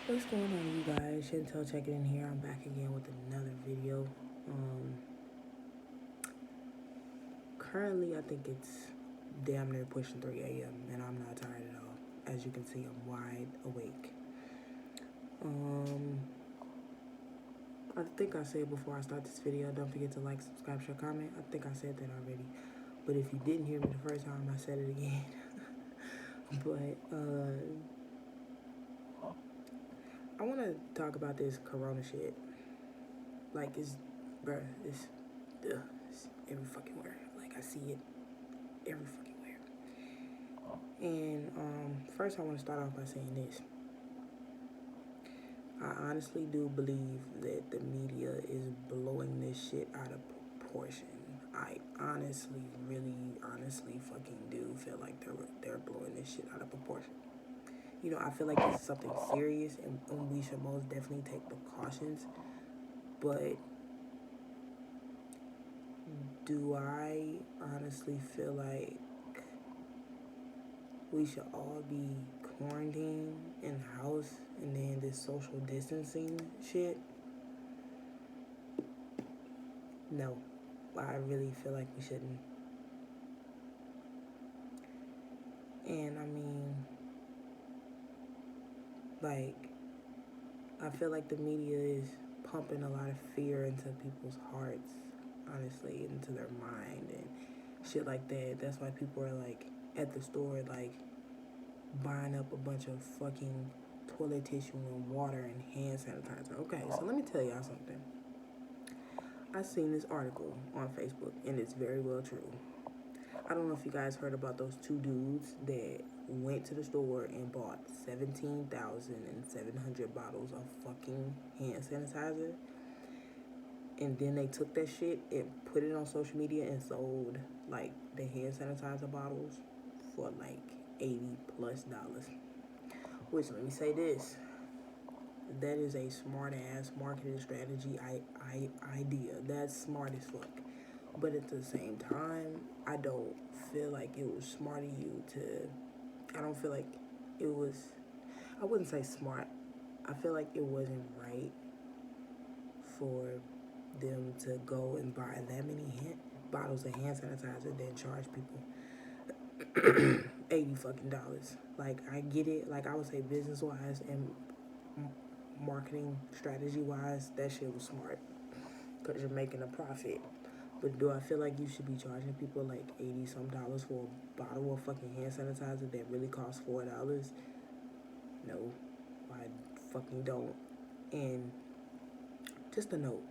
What's going on, you guys? Chantel checking in here. I'm back again with another video. Currently, I think it's damn near pushing 3 a.m. and I'm not tired at all. As you can see, I'm wide awake. I think I said before I start this video, don't forget to like, subscribe, share, comment. I think I said that already. But if you didn't hear me the first time, I said it again. But I want to talk about this corona shit. Like, it's every fucking where. Like, I see it every fucking where. And first I want to start off by saying this. I honestly do believe that the media is blowing this shit out of proportion. I honestly fucking do feel like they're blowing this shit out of proportion. You know, I feel like this is something serious and we should most definitely take precautions. But do I honestly feel like we should all be quarantined in the house and then this social distancing shit? No, I really feel like we shouldn't. And I mean, like, I feel like the media is pumping a lot of fear into people's hearts, honestly, into their mind and shit like that. That's why people are like at the store, like buying up a bunch of fucking toilet tissue and water and hand sanitizer. Okay, so let me tell y'all something. I seen this article on Facebook and it's very well true. I don't know if you guys heard about those two dudes that went to the store and bought 17,700 bottles of fucking hand sanitizer. And then they took that shit and put it on social media and sold like the hand sanitizer bottles for like $80+. Which, let me say this, that is a smart ass marketing strategy idea. That's smart as fuck. But at the same time, I don't feel like it was smart of you to. I don't feel like it was. I wouldn't say smart. I feel like it wasn't right for them to go and buy that many bottles of hand sanitizer, then charge people $80 fucking. Like, I get it. Like, I would say business wise and marketing strategy wise, that shit was smart because you're making a profit. But do I feel like you should be charging people like 80 some dollars for a bottle of fucking hand sanitizer that really costs $4? No, I fucking don't. And just a note,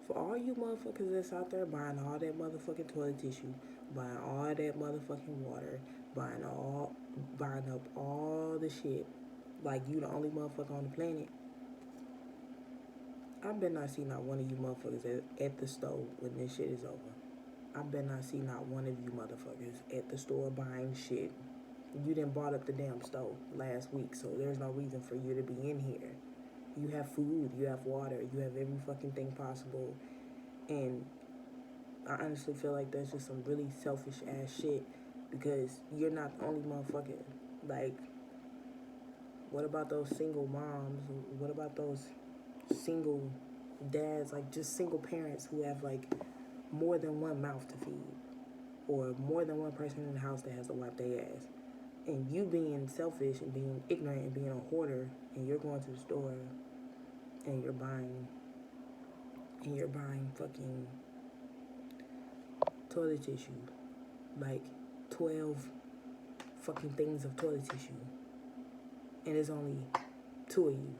for all you motherfuckers that's out there buying all that motherfucking toilet tissue, buying all that motherfucking water, buying up all the shit, like you the only motherfucker on the planet, I better not see not one of you motherfuckers at the store when this shit is over. I better not see not one of you motherfuckers at the store buying shit. You done bought up the damn stove last week, so there's no reason for you to be in here. You have food, you have water, you have every fucking thing possible. And I honestly feel like that's just some really selfish ass shit because you're not the only motherfucker. Like, what about those single moms? What about those single dads, like just single parents who have like more than one mouth to feed or more than one person in the house that has to wipe their ass? And you being selfish and being ignorant and being a hoarder, and you're going to the store and you're buying fucking toilet tissue, like 12 fucking things of toilet tissue, and it's only two of you.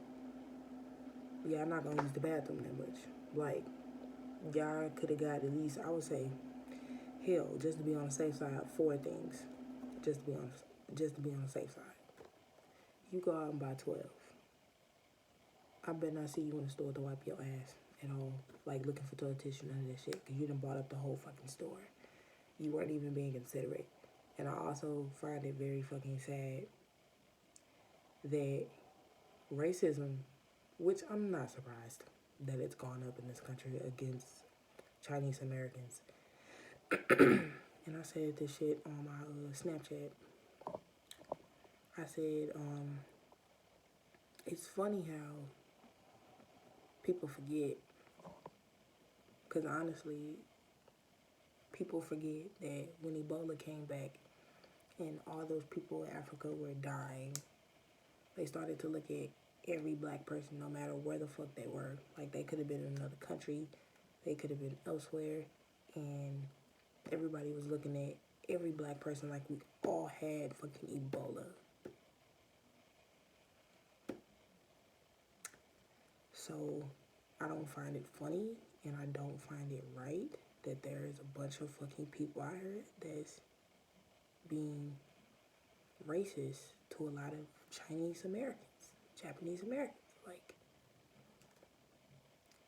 Y'all not gonna use the bathroom that much. Like, y'all could have got at least, I would say, hell, just to be on the safe side, 4 things. Just to be on the safe side. You go out and buy 12. I better not see you in the store to wipe your ass at all. Like, looking for toilet tissue, none of that shit. Because you done bought up the whole fucking store. You weren't even being considerate. And I also find it very fucking sad that racism, which I'm not surprised that it's gone up in this country against Chinese Americans. And I said this shit on my Snapchat. I said, It's funny how people forget, because honestly, people forget that when Ebola came back and all those people in Africa were dying, they started to look at every black person, no matter where the fuck they were. Like, they could have been in another country, they could have been elsewhere, and everybody was looking at every black person like we all had fucking Ebola. So I don't find it funny, and I don't find it right that there is a bunch of fucking people out here that's being racist to a lot of Chinese Americans, Japanese Americans. Like,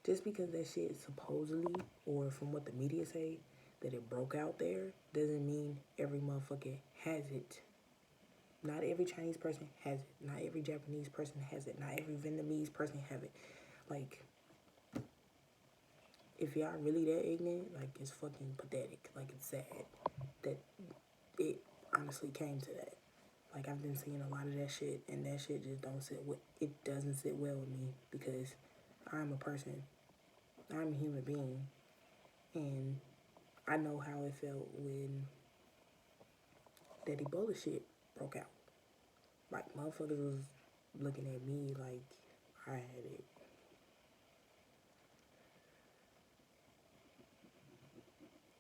just because that shit is supposedly, or from what the media say, that it broke out there, doesn't mean every motherfucker has it. Not every Chinese person has it. Not every Japanese person has it. Not every Vietnamese person have it. Like, if y'all really that ignorant, like, it's fucking pathetic. Like, it's sad that it honestly came to that. Like, I've been seeing a lot of that shit, and that shit just don't sit with, it doesn't sit well with me, because I'm a person. I'm a human being, and I know how it felt when that Ebola shit broke out. Like, motherfuckers was looking at me like I had it.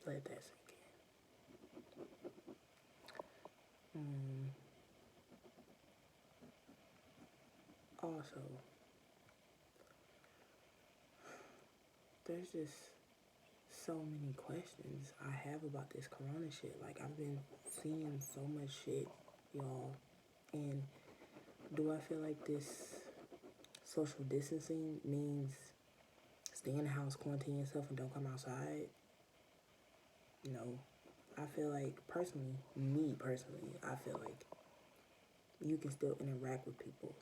Let that sink in. Also, there's just so many questions I have about this corona shit. Like, I've been seeing so much shit, y'all, and do I feel like this social distancing means stay in the house, quarantine yourself, and don't come outside? No. I feel like, me personally, I feel like you can still interact with people.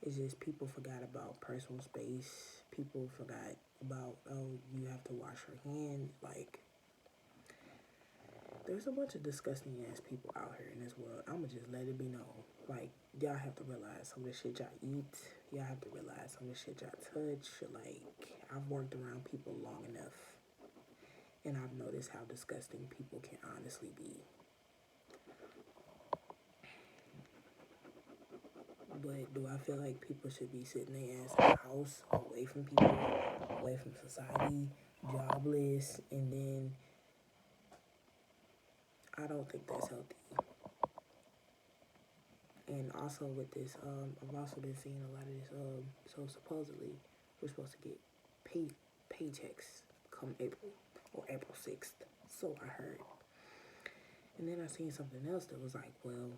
It's just people forgot about personal space. People forgot about, oh, you have to wash your hands. Like, there's a bunch of disgusting ass people out here in this world. I'ma just let it be known. Like, y'all have to realize some of the shit y'all eat. Y'all have to realize some of the shit y'all touch. Like, I've worked around people long enough, and I've noticed how disgusting people can honestly be. But do I feel like people should be sitting their ass in the house, away from people, away from society, jobless, and then I don't think that's healthy. And also with this, I've also been seeing a lot of this, so supposedly we're supposed to get paychecks come April, or April 6th, so I heard. And then I seen something else that was like, well,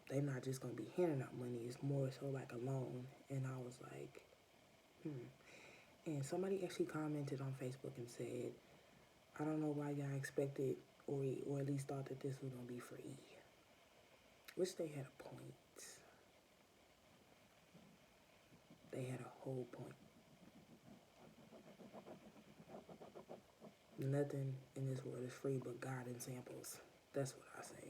they're not just gonna be handing out money, it's more so like a loan. And I was like, And somebody actually commented on Facebook and said, I don't know why y'all expected, or at least thought that this was gonna be free. Which they had a point. They had a whole point. Nothing in this world is free but God and samples. That's what I say.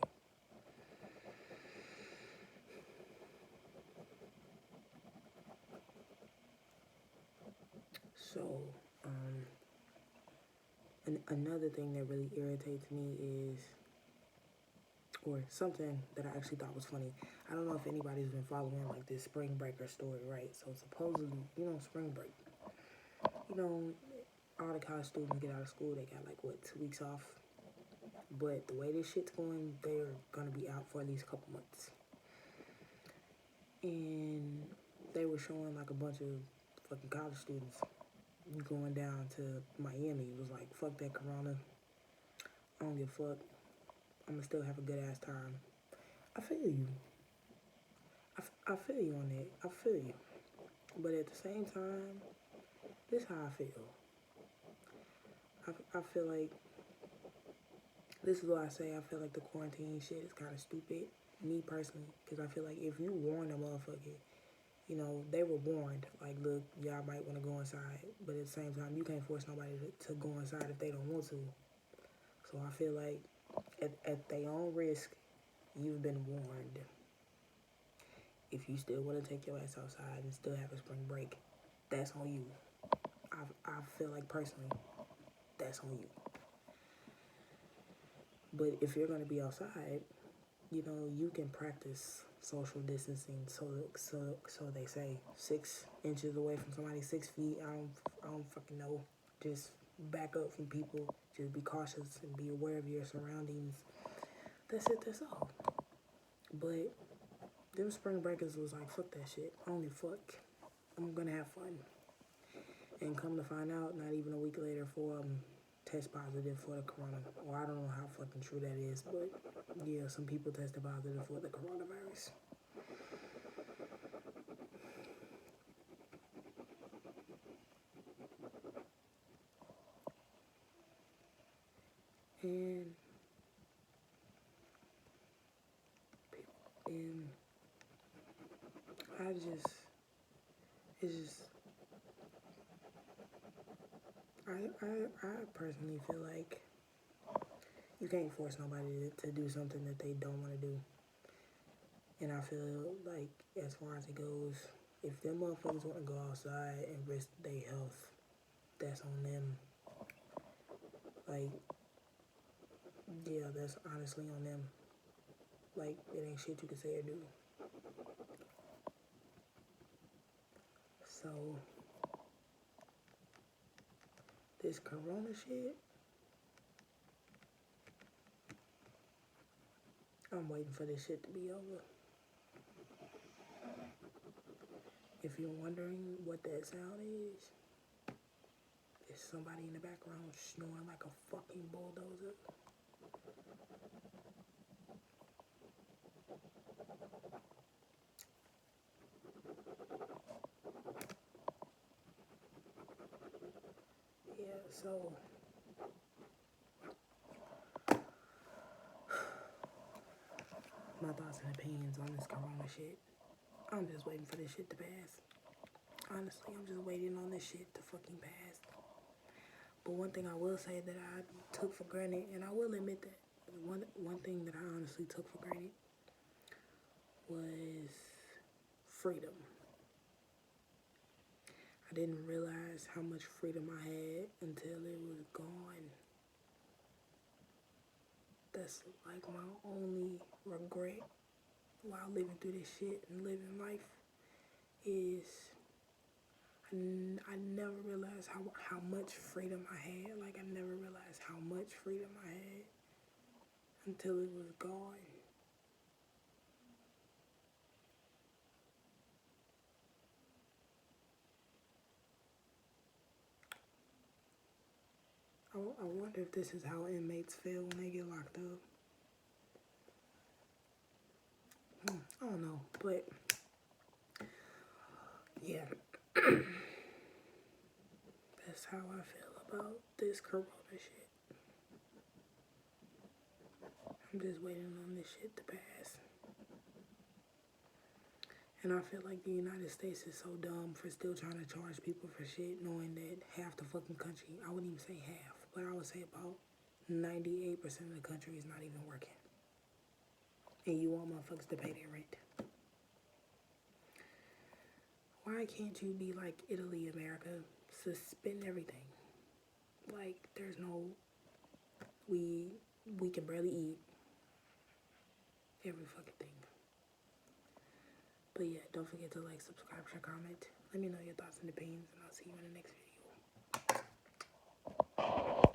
So, another thing that really irritates me is, or something that I actually thought was funny. I don't know if anybody's been following like this spring breaker story, right? So supposedly, spring break. All the college students get out of school, they got like, what, 2 weeks off? But the way this shit's going, they're gonna be out for at least a couple months. And they were showing like a bunch of fucking college students going down to Miami. It was like, fuck that corona. I don't give a fuck. I'm gonna still have a good ass time. I feel you. I feel you on that. I feel you. But at the same time, this is how I feel. I feel like, this is what I say, I feel like the quarantine shit is kind of stupid. Me personally, because I feel like if you warn a motherfucker, they were warned. Like, look, y'all might want to go inside. But at the same time, you can't force nobody to go inside if they don't want to. So I feel like at their own risk, you've been warned. If you still want to take your ass outside and still have a spring break, that's on you. I feel like personally, that's on you. But if you're going to be outside, you know, you can practice social distancing. So they say 6 inches away from somebody, 6 feet. I don't fucking know. Just back up from people. Just be cautious and be aware of your surroundings. That's it. That's all. But them spring breakers was like, fuck that shit. Only fuck. I'm gonna have fun. And come to find out, not even a week later, for test positive for the corona. Or I don't know how fucking true that is, but yeah, some people tested positive for the coronavirus. And it's just, I personally feel like you can't force nobody to do something that they don't want to do. And I feel like, as far as it goes, if them motherfuckers want to go outside and risk their health, that's on them. Like, yeah, that's honestly on them. Like, it ain't shit you can say or do. So, this corona shit, I'm waiting for this shit to be over. If you're wondering what that sound is, it's somebody in the background snoring like a fucking bulldozer. Yeah, so my thoughts and opinions on this corona shit. I'm just waiting for this shit to pass. Honestly, I'm just waiting on this shit to fucking pass. But one thing I will say that I took for granted, and I will admit that one thing that I honestly took for granted was freedom. I didn't realize how much freedom I had until it was gone. That's like my only regret while living through this shit and living life is I never realized how much freedom I had. Like, I never realized how much freedom I had until it was gone. I wonder if this is how inmates feel when they get locked up. I don't know, but yeah, that's how I feel about this corona shit. I'm just waiting on this shit to pass. And I feel like the United States is so dumb for still trying to charge people for shit, knowing that half the fucking country, I wouldn't even say half, but I would say about 98% of the country is not even working. And you want motherfuckers to pay their rent. Why can't you be like Italy, America? Suspend everything. Like, there's no, we can barely eat. Every fucking thing. But yeah, don't forget to like, subscribe, share, comment. Let me know your thoughts and opinions, and I'll see you in the next video.